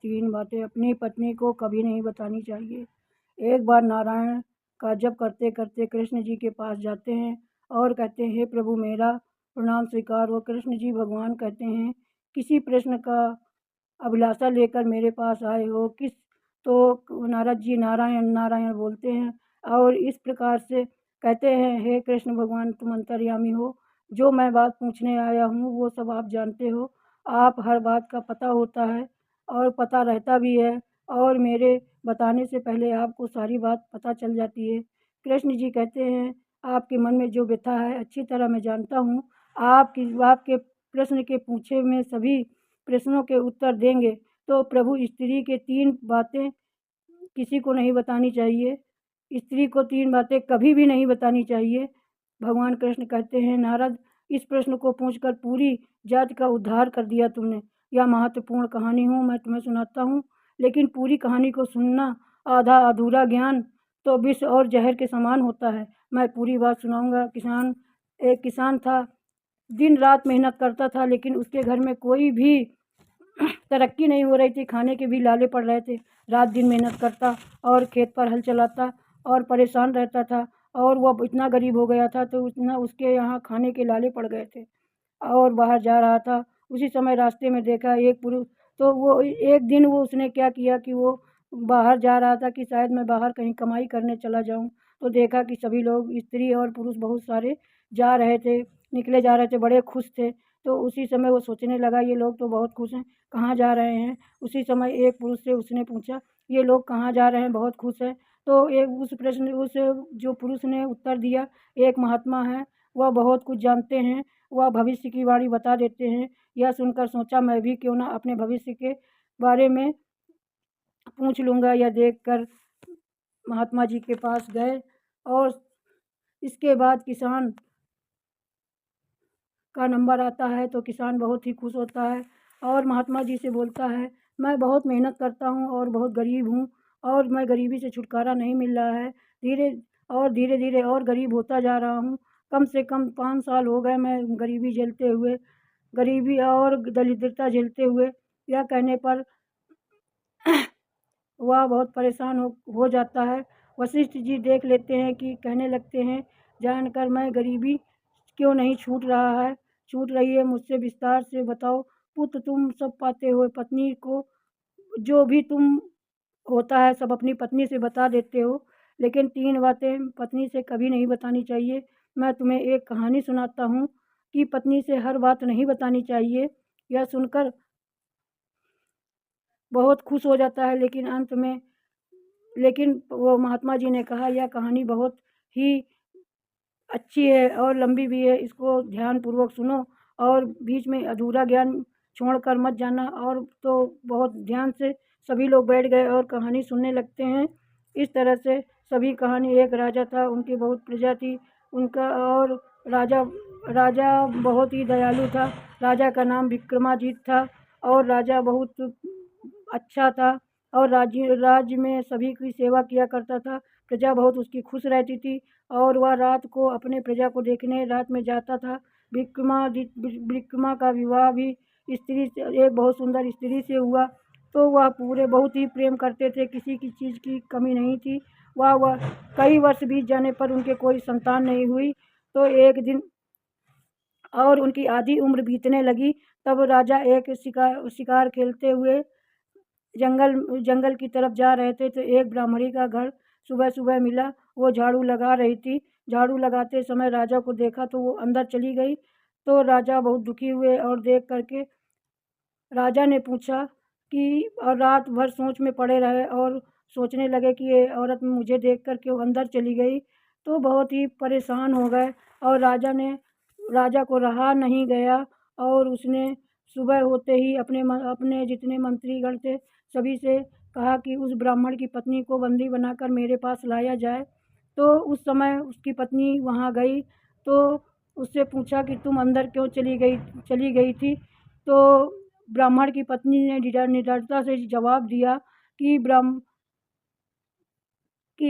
तीन बातें अपनी पत्नी को कभी नहीं बतानी चाहिए। एक बार नारायण का जप करते करते कृष्ण जी के पास जाते हैं और कहते हैं, हे प्रभु मेरा प्रणाम स्वीकार हो। कृष्ण जी भगवान कहते हैं, किसी प्रश्न का अभिलाषा लेकर मेरे पास आए हो किस? तो नारद जी नारायण नारायण बोलते हैं और इस प्रकार से कहते हैं, हे कृष्ण भगवान तुम अंतर्यामी हो, जो मैं बात पूछने आया हूँ वो सब आप जानते हो। आप हर बात का पता होता है और पता रहता भी है और मेरे बताने से पहले आपको सारी बात पता चल जाती है। कृष्ण जी कहते हैं, आपके मन में जो व्यथा है अच्छी तरह मैं जानता हूँ। आपके प्रश्न के पूछे में सभी प्रश्नों के उत्तर देंगे। तो प्रभु स्त्री के तीन बातें किसी को नहीं बतानी चाहिए। स्त्री को तीन बातें कभी भी नहीं बतानी चाहिए। भगवान कृष्ण कहते हैं, नारद इस प्रश्न को पूछकर पूरी जाति का उद्धार कर दिया तुमने। यह महत्वपूर्ण कहानी हूँ मैं तुम्हें सुनाता हूँ, लेकिन पूरी कहानी को सुनना आधा अधूरा ज्ञान तो विष और जहर के समान होता है। मैं पूरी बात सुनाऊंगा। एक किसान था, दिन रात मेहनत करता था, लेकिन उसके घर में कोई भी तरक्की नहीं हो रही थी, खाने के भी लाले पड़ रहे थे। रात दिन मेहनत करता और खेत पर हल चलाता और परेशान रहता था और वह इतना गरीब हो गया था तो उतना उसके यहाँ खाने के लाले पड़ गए थे और बाहर जा रहा था। उसी समय रास्ते में देखा एक पुरुष। तो वो एक दिन वो उसने क्या किया कि वो बाहर जा रहा था कि शायद मैं बाहर कहीं कमाई करने चला जाऊं। तो देखा कि सभी लोग स्त्री और पुरुष बहुत सारे जा रहे थे, निकले जा रहे थे, बड़े खुश थे। तो उसी समय वो सोचने लगा, ये लोग तो बहुत खुश हैं, कहाँ जा रहे हैं। उसी समय एक पुरुष से उसने पूछा, ये लोग कहाँ जा रहे हैं, बहुत खुश हैं। तो एक उस जो पुरुष ने उत्तर दिया, एक महात्मा है, वह बहुत कुछ जानते हैं, वह भविष्य की वाणी बता देते हैं। यह सुनकर सोचा, मैं भी क्यों ना अपने भविष्य के बारे में पूछ लूँगा। यह देखकर महात्मा जी के पास गए और इसके बाद किसान का नंबर आता है तो किसान बहुत ही खुश होता है और महात्मा जी से बोलता है, मैं बहुत मेहनत करता हूँ और बहुत गरीब हूँ और मैं गरीबी से छुटकारा नहीं मिल रहा है। धीरे धीरे और गरीब होता जा रहा हूँ। कम से कम 5 साल हो गए मैं गरीबी झेलते हुए, गरीबी और दरिद्रता झेलते हुए। यह कहने पर वह बहुत परेशान हो जाता है। वशिष्ठ जी देख लेते हैं कि कहने लगते हैं, जानकर मैं गरीबी क्यों नहीं छूट रही है, मुझसे विस्तार से बताओ। पुत्र तुम सब पाते हो, पत्नी को जो भी तुम होता है सब अपनी पत्नी से बता देते हो, लेकिन तीन बातें पत्नी से कभी नहीं बतानी चाहिए। मैं तुम्हें एक कहानी सुनाता हूँ कि पत्नी से हर बात नहीं बतानी चाहिए। यह सुनकर बहुत खुश हो जाता है, लेकिन वो महात्मा जी ने कहा, यह कहानी बहुत ही अच्छी है और लंबी भी है, इसको ध्यानपूर्वक सुनो और बीच में अधूरा ज्ञान छोड़कर मत जाना। और तो बहुत ध्यान से सभी लोग बैठ गए और कहानी सुनने लगते हैं। इस तरह से सभी कहानी, एक राजा था, उनकी बहुत प्रजा थी, उनका और राजा राजा बहुत ही दयालु था। राजा का नाम विक्रमाजीत था और राजा बहुत अच्छा था और राज्य में सभी की सेवा किया करता था। प्रजा बहुत उसकी खुश रहती थी और वह रात को अपने प्रजा को देखने रात में जाता था। विक्रमा का विवाह भी एक बहुत सुंदर स्त्री से हुआ। तो वह पूरे बहुत ही प्रेम करते थे, किसी की चीज़ की कमी नहीं थी। वह कई वर्ष बीत जाने पर उनके कोई संतान नहीं हुई। तो एक दिन और उनकी आधी उम्र बीतने लगी, तब राजा एक शिकार खेलते हुए जंगल की तरफ जा रहे थे तो एक ब्राह्मणी का घर सुबह सुबह मिला। वो झाड़ू लगा रही थी। झाड़ू लगाते समय राजा को देखा तो वो अंदर चली गई। तो राजा बहुत दुखी हुए और देख करके राजा ने पूछा कि, और रात भर सोच में पड़े रहे और सोचने लगे कि ये औरत मुझे देख कर क्यों अंदर चली गई। तो बहुत ही परेशान हो गए और राजा को रहा नहीं गया और उसने सुबह होते ही अपने जितने मंत्रीगण थे सभी से कहा कि उस ब्राह्मण की पत्नी को बंदी बनाकर मेरे पास लाया जाए। तो उस समय उसकी पत्नी वहाँ गई तो उससे पूछा कि तुम अंदर क्यों चली गई थी। तो ब्राह्मण की पत्नी ने निडरता से जवाब दिया कि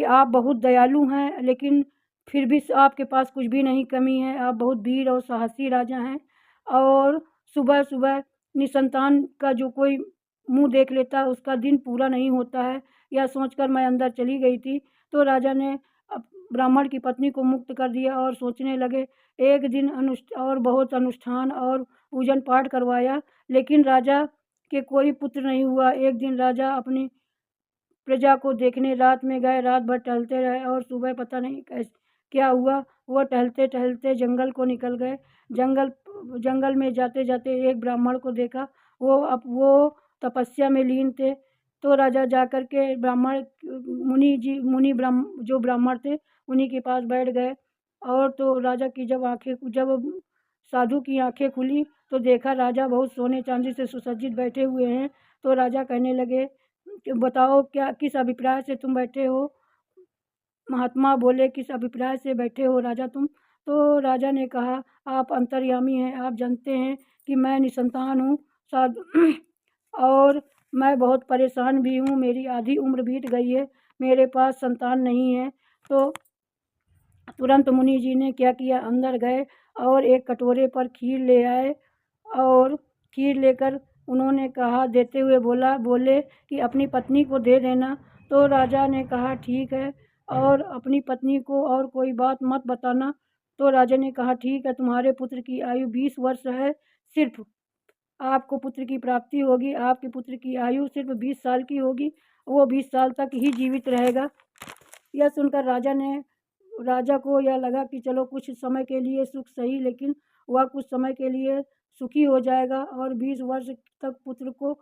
आप बहुत दयालु हैं, लेकिन फिर भी आपके पास कुछ भी नहीं कमी है। आप बहुत वीर और साहसी राजा हैं और सुबह सुबह निसंतान का जो कोई मुँह देख लेता उसका दिन पूरा नहीं होता है। यह सोचकर मैं अंदर चली गई थी। तो राजा ने ब्राह्मण की पत्नी को मुक्त कर दिया और सोचने लगे। एक दिन बहुत अनुष्ठान और पूजन पाठ करवाया, लेकिन राजा के कोई पुत्र नहीं हुआ। एक दिन राजा अपनी प्रजा को देखने रात में गए। रात भर टहलते रहे और सुबह पता नहीं कैसे क्या हुआ, वह टहलते टहलते जंगल को निकल गए। जंगल जंगल में जाते जाते एक ब्राह्मण को देखा। वो तपस्या में लीन थे। तो राजा जाकर के ब्राह्मण मुनि जी मुनि ब्राह्म जो ब्राह्मण थे उन्हीं के पास बैठ गए। और तो राजा की जब साधु की आंखें खुली तो देखा राजा बहुत सोने चांदी से सुसज्जित बैठे हुए हैं। तो राजा कहने लगे कि बताओ क्या किस अभिप्राय से तुम बैठे हो। महात्मा बोले किस अभिप्राय से बैठे हो राजा तुम। तो राजा ने कहा आप अंतर्यामी हैं, आप जानते हैं कि मैं निसंतान हूँ साधु और मैं बहुत परेशान भी हूँ। मेरी आधी उम्र बीत गई है, मेरे पास संतान नहीं है। तो तुरंत मुनि जी ने क्या किया, अंदर गए और एक कटोरे पर खीर ले आए और खीर लेकर उन्होंने कहा देते हुए बोले कि अपनी पत्नी को दे देना। तो राजा ने कहा ठीक है और अपनी पत्नी को और कोई बात मत बताना। तो राजा ने कहा ठीक है, तुम्हारे पुत्र की आयु 20 वर्ष है, सिर्फ आपको पुत्र की प्राप्ति होगी। आपके पुत्र की आयु सिर्फ 20 साल की होगी, वो 20 साल तक ही जीवित रहेगा। यह सुनकर राजा को यह लगा कि चलो कुछ समय के लिए सुख सही, लेकिन वह कुछ समय के लिए सुखी हो जाएगा और 20 वर्ष तक पुत्र को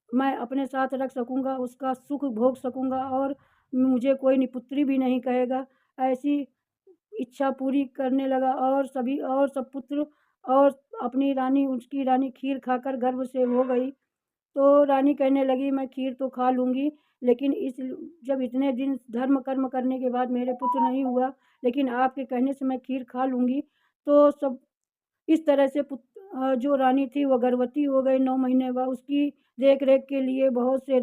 मैं अपने साथ रख सकूँगा, उसका सुख भोग सकूँगा और मुझे कोई निपुत्री भी नहीं कहेगा। ऐसी इच्छा पूरी करने लगा और सब पुत्र और अपनी रानी उसकी रानी खीर खाकर गर्भ से हो गई। तो रानी कहने लगी मैं खीर तो खा लूँगी, लेकिन जब इतने दिन धर्म कर्म करने के बाद मेरे पुत्र नहीं हुआ, लेकिन आपके कहने से मैं खीर खा लूँगी। तो सब इस तरह से जो रानी थी वह गर्भवती हो गई। 9 महीने बाद उसकी देख रेख के लिए बहुत से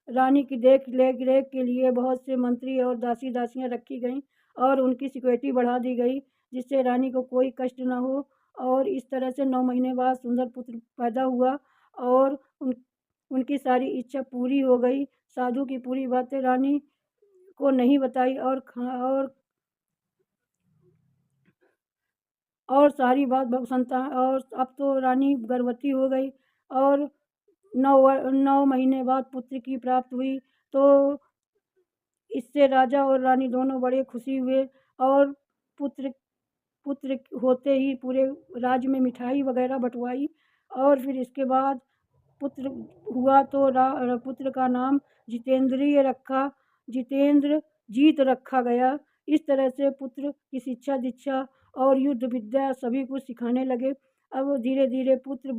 रानी की देख रेख के लिए बहुत से मंत्री और दासी दासियाँ रखी गईं और उनकी सिक्योरिटी बढ़ा दी गई, जिससे रानी को कोई कष्ट न हो। और इस तरह से 9 महीने बाद सुंदर पुत्र पैदा हुआ और उनकी सारी इच्छा पूरी हो गई। साधु की पूरी बातें रानी को नहीं बताई और सारी बात संतान और अब तो रानी गर्भवती हो गई और 9 महीने बाद पुत्र की प्राप्त हुई। तो इससे राजा और रानी दोनों बड़े खुशी हुए और पुत्र पुत्र होते ही पूरे राज्य में मिठाई वगैरह बंटवाई। और फिर इसके बाद पुत्र हुआ तो पुत्र का नाम जितेंद्र जीत रखा गया। इस तरह से पुत्र की शिक्षा दीक्षा और युद्ध विद्या सभी कुछ सिखाने लगे। अब धीरे धीरे पुत्र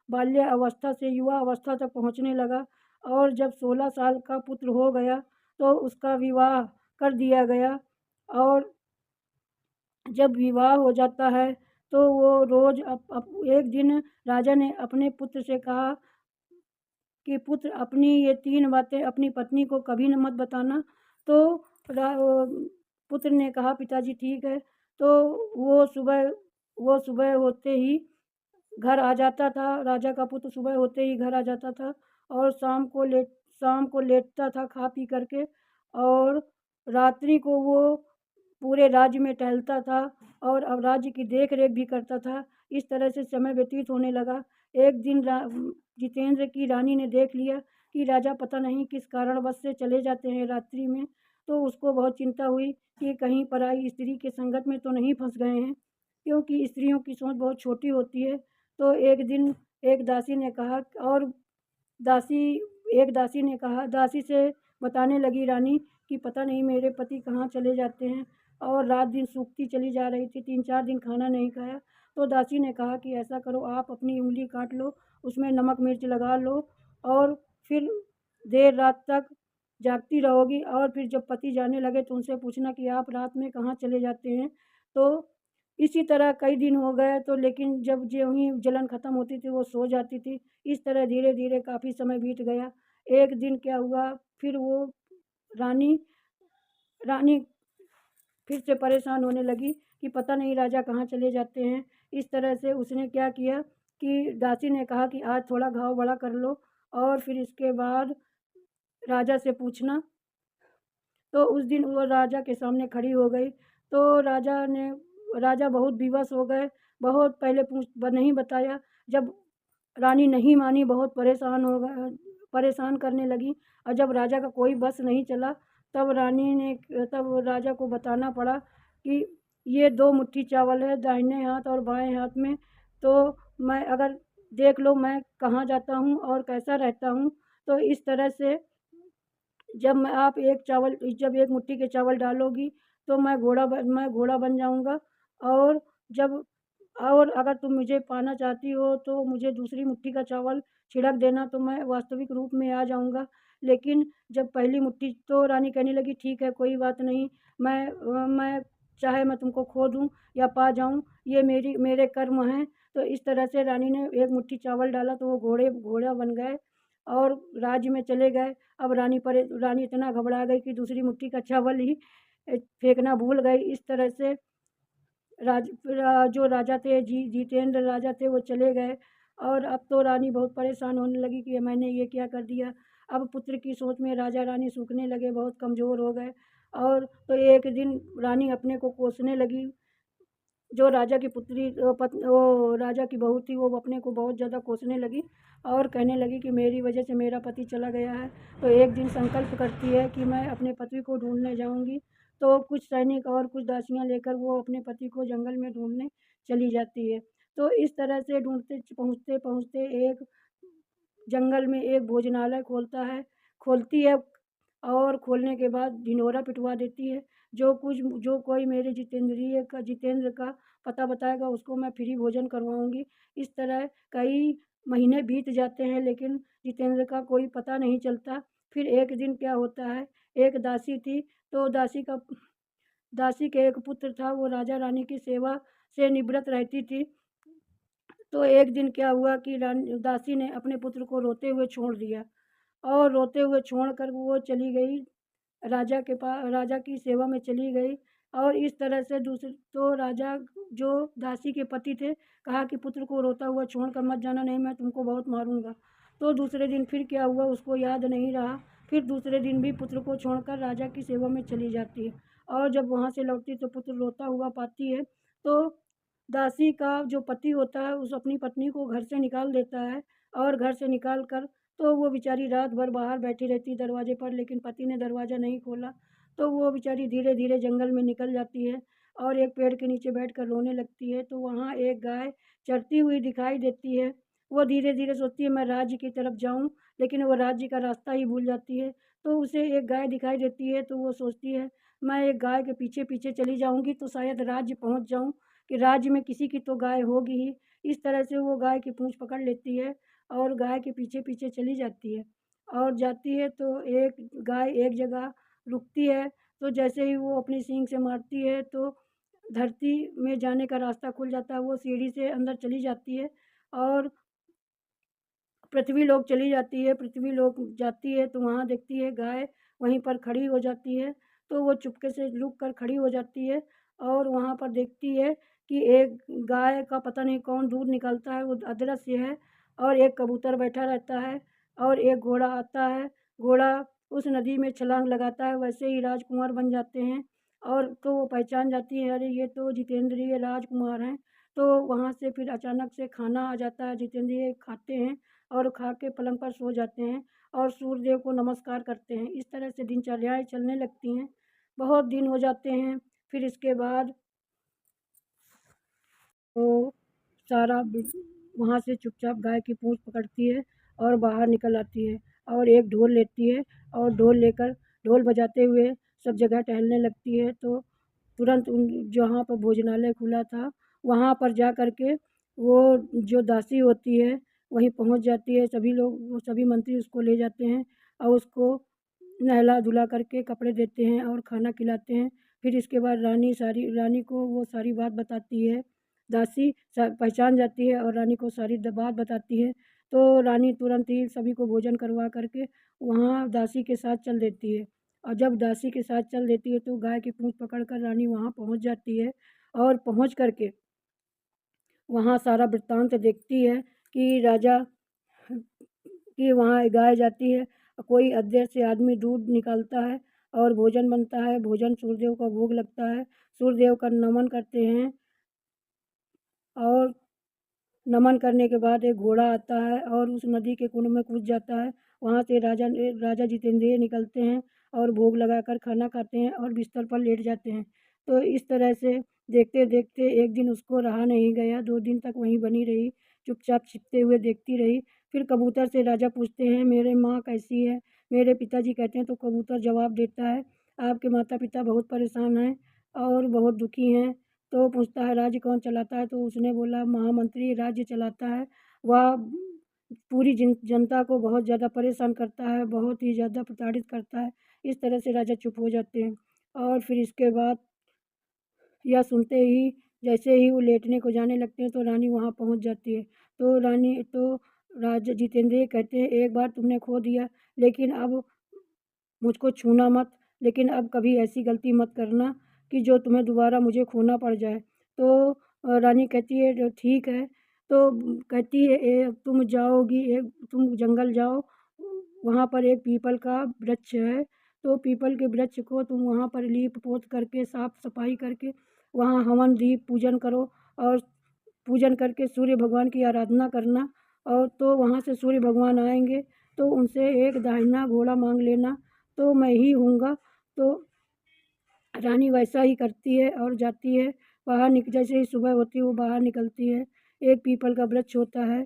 बाल्य अवस्था से युवा अवस्था तक पहुँचने लगा और जब 16 साल का पुत्र हो गया तो उसका विवाह कर दिया गया। और जब विवाह हो जाता है तो वो रोज़ एक दिन राजा ने अपने पुत्र से कहा कि पुत्र अपनी ये 3 बातें अपनी पत्नी को कभी न मत बताना। तो पुत्र ने कहा पिताजी ठीक है। तो वो सुबह होते ही घर आ जाता था। राजा का पुत्र सुबह होते ही घर आ जाता था और शाम को लेटता था खा पी करके और रात्रि को वो पूरे राज्य में टहलता था और अब राज्य की देख रेख भी करता था। इस तरह से समय व्यतीत होने लगा। एक दिन जितेंद्र की रानी ने देख लिया कि राजा पता नहीं किस कारणवश से चले जाते हैं रात्रि में। तो उसको बहुत चिंता हुई कि कहीं पराई स्त्री के संगत में तो नहीं फंस गए हैं, क्योंकि स्त्रियों की सोच बहुत छोटी होती है। तो एक दिन एक दासी ने कहा और दासी से बताने लगी रानी कि पता नहीं मेरे पति कहाँ चले जाते हैं और रात दिन सूखती चली जा रही थी, 3-4 दिन खाना नहीं खाया। तो दासी ने कहा कि ऐसा करो आप अपनी उंगली काट लो, उसमें नमक मिर्च लगा लो और फिर देर रात तक जागती रहोगी और फिर जब पति जाने लगे तो उनसे पूछना कि आप रात में कहाँ चले जाते हैं। तो इसी तरह कई दिन हो गए तो लेकिन जब ज्यों ही जलन ख़त्म होती थी वो सो जाती थी। इस तरह धीरे धीरे काफ़ी समय बीत गया। एक दिन क्या हुआ, फिर वो रानी रानी फिर से परेशान होने लगी कि पता नहीं राजा कहाँ चले जाते हैं। इस तरह से उसने क्या किया कि दासी ने कहा कि आज थोड़ा घाव बड़ा कर लो और फिर इसके बाद राजा से पूछना। तो उस दिन वो राजा के सामने खड़ी हो गई। तो राजा बहुत विवश हो गए, बहुत पहले नहीं बताया। जब रानी नहीं मानी, बहुत परेशान हो गए, परेशान करने लगी। और जब राजा का कोई बस नहीं चला, तब राजा को बताना पड़ा कि ये 2 मुट्ठी चावल है दाहिने हाथ और बाएं हाथ में। तो मैं अगर देख लो मैं कहाँ जाता हूँ और कैसा रहता हूँ। तो इस तरह से जब एक मुट्ठी के चावल डालोगी तो मैं घोड़ा बन जाऊँगा। और जब और अगर तुम मुझे पाना चाहती हो तो मुझे दूसरी मुट्ठी का चावल छिड़क देना, तो मैं वास्तविक रूप में आ जाऊँगा। लेकिन जब पहली मुट्ठी, तो रानी कहने लगी ठीक है कोई बात नहीं, मैं चाहे मैं तुमको खो दूँ या पा जाऊँ, ये मेरे कर्म हैं। तो इस तरह से रानी ने एक मुट्ठी चावल डाला तो वो घोड़ा बन गए और राज्य में चले गए। अब रानी इतना घबरा गई कि दूसरी मुट्ठी का चावल ही फेंकना भूल गई। इस तरह से जो राजा थे, जितेंद्र राजा थे, वो चले गए। और अब तो रानी बहुत परेशान होने लगी कि मैंने ये क्या कर दिया। अब पुत्र की सोच में राजा रानी सूखने लगे, बहुत कमज़ोर हो गए। और तो एक दिन रानी अपने को कोसने लगी। जो राजा की पुत्री वो राजा की बहू थी, वो अपने को बहुत ज़्यादा कोसने लगी और कहने लगी कि मेरी वजह से मेरा पति चला गया है। तो एक दिन संकल्प करती है कि मैं अपने पति को ढूंढने जाऊंगी। तो कुछ सैनिक और कुछ दासियां लेकर वो अपने पति को जंगल में ढूंढने चली जाती है। तो इस तरह से ढूंढते पहुँचते पहुँचते एक जंगल में एक भोजनालय खोलती है। और खोलने के बाद ढिंढोरा पिटवा देती है। जो कोई मेरे जितेंद्र का पता बताएगा उसको मैं फ्री भोजन करवाऊंगी। इस तरह कई महीने बीत जाते हैं लेकिन जितेंद्र का कोई पता नहीं चलता। फिर एक दिन क्या होता है, एक दासी थी, तो दासी के एक पुत्र था, वो राजा रानी की सेवा से निवृत्त रहती थी। तो एक दिन क्या हुआ कि दासी ने अपने पुत्र को रोते हुए छोड़ दिया और रोते हुए छोड़कर वो चली गई राजा की सेवा में चली गई। और इस तरह से दूसरे तो राजा जो दासी के पति थे, कहा कि पुत्र को रोता हुआ छोड़कर मत जाना, नहीं मैं तुमको बहुत मारूंगा। तो दूसरे दिन फिर क्या हुआ उसको याद नहीं रहा। फिर दूसरे दिन भी पुत्र को छोड़कर राजा की सेवा में चली जाती है। और जब वहाँ से लौटती तो पुत्र रोता हुआ पाती है। तो दासी का जो पति होता है उस अपनी पत्नी को घर से निकाल देता है। और घर से निकाल कर तो वो बेचारी रात भर बाहर बैठी रहती दरवाजे पर, लेकिन पति ने दरवाज़ा नहीं खोला। तो वो बेचारी धीरे धीरे जंगल में निकल जाती है और एक पेड़ के नीचे बैठकर रोने लगती है। तो वहाँ एक गाय चरती हुई दिखाई देती है। वो धीरे धीरे सोचती है मैं राज्य की तरफ जाऊँ, लेकिन वो राज्य का रास्ता ही भूल जाती है। तो उसे एक गाय दिखाई देती है तो वो सोचती है मैं एक गाय के पीछे पीछे चली जाऊँगी तो शायद राज्य पहुँच जाऊँ, कि राज्य में किसी की तो गाय होगी ही। इस तरह से वो गाय की पूँछ पकड़ लेती है और गाय के पीछे पीछे चली जाती है। और जाती है तो एक गाय एक जगह रुकती है। तो जैसे ही वो अपनी सींग से मारती है तो धरती में जाने का रास्ता खुल जाता है। वो सीढ़ी से अंदर चली जाती है और पृथ्वी लोक चली जाती है। पृथ्वी लोक जाती है तो वहाँ देखती है गाय वहीं पर खड़ी हो जाती है। तो वो चुपके से रुक कर खड़ी हो जाती है और वहाँ पर देखती है कि एक गाय का पता नहीं कौन दूध निकालता है, वो अदृश्य है। और एक कबूतर बैठा रहता है और एक घोड़ा आता है। घोड़ा उस नदी में छलांग लगाता है, वैसे ही राजकुमार बन जाते हैं। और तो वो पहचान जाती है अरे ये तो जितेंद्रिय राजकुमार हैं। तो वहाँ से फिर अचानक से खाना आ जाता है, जितेंद्रिय खाते हैं और खा के पलंग पर सो जाते हैं और सूर्यदेव को नमस्कार करते हैं। इस तरह से दिनचर्याएँ चलने लगती हैं। बहुत दिन हो जाते हैं। फिर इसके बाद तो सारा वहाँ से चुपचाप गाय की पूँछ पकड़ती है और बाहर निकल आती है और एक ढोल लेती है और ढोल बजाते हुए सब जगह टहलने लगती है। तो तुरंत उन जहाँ पर भोजनालय खुला था वहाँ पर जा कर के वो जो दासी होती है वहीं पहुँच जाती है। सभी मंत्री उसको ले जाते हैं और उसको नहला धुला करके कपड़े देते हैं और खाना खिलाते हैं। फिर इसके बाद रानी को वो सारी बात बताती है। दासी पहचान जाती है और रानी को सारी बात बताती है। तो रानी तुरंत ही सभी को भोजन करवा करके वहाँ दासी के साथ चल देती है। और जब दासी के साथ चल देती है तो गाय की पूँछ पकड़ कर रानी वहाँ पहुँच जाती है और पहुँच करके वहाँ सारा वृत्तांत देखती है कि कि वहाँ गाय जाती है, कोई अदृश्य से आदमी दूध निकालता है और भोजन बनता है। भोजन सूर्यदेव को भोग लगता है। सूर्यदेव का नमन करते हैं और नमन करने के बाद एक घोड़ा आता है और उस नदी के कुंड में कूद जाता है। वहाँ से राजा जितेंद्रिय निकलते हैं और भोग लगाकर खाना खाते हैं और बिस्तर पर लेट जाते हैं। तो इस तरह से देखते देखते एक दिन उसको रहा नहीं गया, 2 दिन तक वहीं बनी रही, चुपचाप छिपते हुए देखती रही। फिर कबूतर से राजा पूछते हैं, मेरे माँ कैसी है? मेरे पिताजी कहते हैं, तो कबूतर जवाब देता है, आपके माता पिता बहुत परेशान हैं और बहुत दुखी हैं। तो पूछता है, राज्य कौन चलाता है? तो उसने बोला, महामंत्री राज्य चलाता है। वह पूरी जनता को बहुत ज़्यादा परेशान करता है, बहुत ही ज़्यादा प्रताड़ित करता है। इस तरह से राजा चुप हो जाते हैं। और फिर इसके बाद यह सुनते ही जैसे ही वो लेटने को जाने लगते हैं तो रानी वहाँ पहुँच जाती है। तो राजा जितेंद्रिय कहते हैं, एक बार तुमने खो दिया, लेकिन अब मुझको छूना मत, लेकिन अब कभी ऐसी गलती मत करना कि जो तुम्हें दोबारा मुझे खोना पड़ जाए। तो रानी कहती है, जो ठीक है। तो कहती है, तुम जाओगी, तुम जंगल जाओ, वहाँ पर एक पीपल का वृक्ष है, तो पीपल के वृक्ष को तुम वहाँ पर लीप पोत करके साफ सफाई करके वहाँ हवन दीप पूजन करो और पूजन करके सूर्य भगवान की आराधना करना। और तो वहाँ से सूर्य भगवान आएंगे तो उनसे एक दाहिना घोड़ा मांग लेना, तो मैं ही हूँगा। तो रानी वैसा ही करती है और जाती है। जैसे ही सुबह होती है वो बाहर निकलती है। एक पीपल का वृक्ष होता है,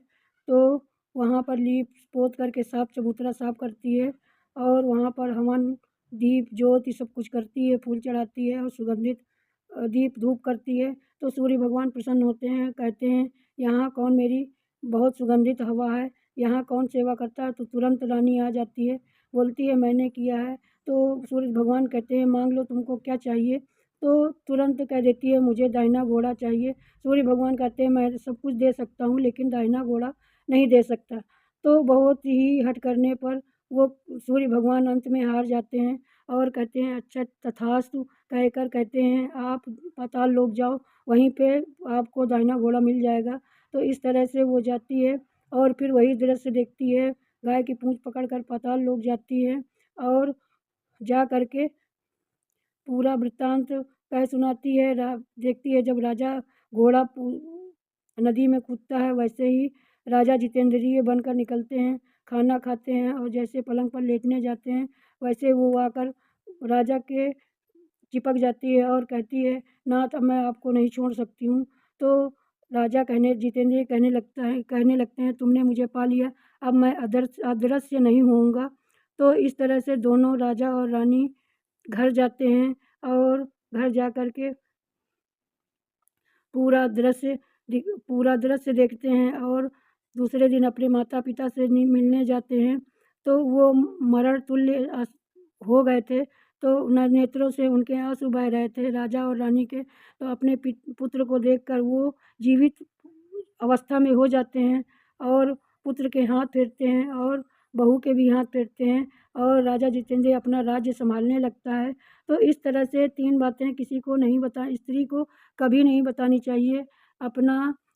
तो वहाँ पर लीप पोत करके साफ चबूतरा साफ करती है और वहाँ पर हवन दीप ज्योति सब कुछ करती है, फूल चढ़ाती है और सुगंधित दीप धूप करती है। तो सूर्य भगवान प्रसन्न होते हैं, कहते हैं, यहाँ कौन, मेरी बहुत सुगंधित हवा है, यहाँ कौन सेवा करता है? तो तुरंत रानी आ जाती है, बोलती है, मैंने किया है। तो सूरज भगवान कहते हैं, मांग लो, तुमको क्या चाहिए? तो तुरंत कह देती है, मुझे दाहिना घोड़ा चाहिए। सूर्य भगवान कहते हैं, मैं सब कुछ दे सकता हूँ लेकिन दाहिना घोड़ा नहीं दे सकता। तो बहुत ही हठ करने पर वो सूर्य भगवान अंत में हार जाते हैं और कहते हैं, अच्छा तथास्तु कहकर कहते हैं, आप पाताल लोक जाओ, वहीं पे आपको दाहिना घोड़ा मिल जाएगा। तो इस तरह से वो जाती है और फिर वही दृश्य देखती है, गाय की पूँछ पकड़ कर पाताल लोक जाती है और जा करके पूरा वृत्तांत कह सुनाती है। देखती है जब राजा घोड़ा नदी में कूदता है, वैसे ही राजा जितेंद्रिय बनकर निकलते हैं, खाना खाते हैं और जैसे पलंग पर लेटने जाते हैं वैसे वो आकर राजा के चिपक जाती है और कहती है, नाथ अब मैं आपको नहीं छोड़ सकती हूँ। तो राजा जितेंद्रिय कहने लगते हैं, तुमने मुझे पा लिया, अब मैं अदृश्य नहीं होऊंगा। तो इस तरह से दोनों राजा और रानी घर जाते हैं और घर जा कर के पूरा दृश्य देखते हैं और दूसरे दिन अपने माता पिता से मिलने जाते हैं। तो वो मरण तुल्य हो गए थे, तो नेत्रों से उनके आंसू बह रहे थे राजा और रानी के। तो अपने पुत्र को देखकर वो जीवित अवस्था में हो जाते हैं और पुत्र के हाथ फेरते हैं और बहू के भी हाथ फेरते हैं और राजा जितेंद्र अपना राज्य संभालने लगता है। तो इस तरह से 3 बातें किसी को नहीं स्त्री को कभी नहीं बतानी चाहिए।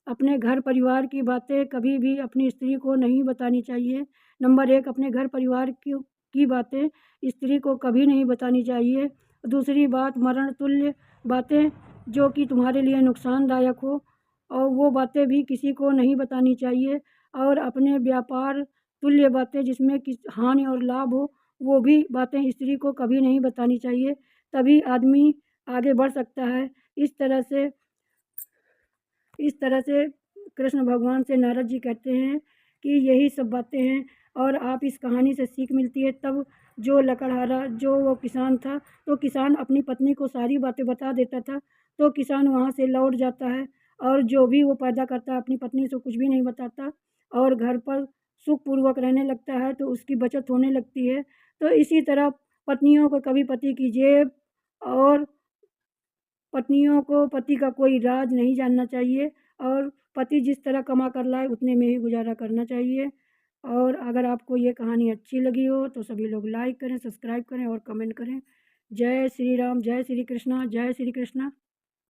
अपने घर परिवार की बातें कभी भी अपनी स्त्री को नहीं बतानी चाहिए। नंबर 1, अपने घर परिवार की बातें स्त्री को कभी नहीं बतानी चाहिए। दूसरी बात, मरण तुल्य बातें जो कि तुम्हारे लिए नुकसानदायक हो और वो बातें भी किसी को नहीं बतानी चाहिए। और अपने व्यापार तुल्य बातें जिसमें कि हानि और लाभ हो, वो भी बातें स्त्री को कभी नहीं बतानी चाहिए, तभी आदमी आगे बढ़ सकता है। इस तरह से कृष्ण भगवान से नारद जी कहते हैं कि यही सब बातें हैं। और आप इस कहानी से सीख मिलती है। तब जो लकड़हारा जो वो किसान था, तो किसान अपनी पत्नी को सारी बातें बता देता था, तो किसान वहाँ से लौट जाता है और जो भी वो पैदा करता है अपनी पत्नी से कुछ भी नहीं बताता और घर पर सुखपूर्वक रहने लगता है, तो उसकी बचत होने लगती है। तो इसी तरह पत्नियों को कभी पति की जेब और पत्नियों को पति का कोई राज नहीं जानना चाहिए और पति जिस तरह कमा कर लाए उतने में ही गुजारा करना चाहिए। और अगर आपको ये कहानी अच्छी लगी हो तो सभी लोग लाइक करें, सब्सक्राइब करें और कमेंट करें। जय श्री राम, जय श्री कृष्णा, जय श्री कृष्णा।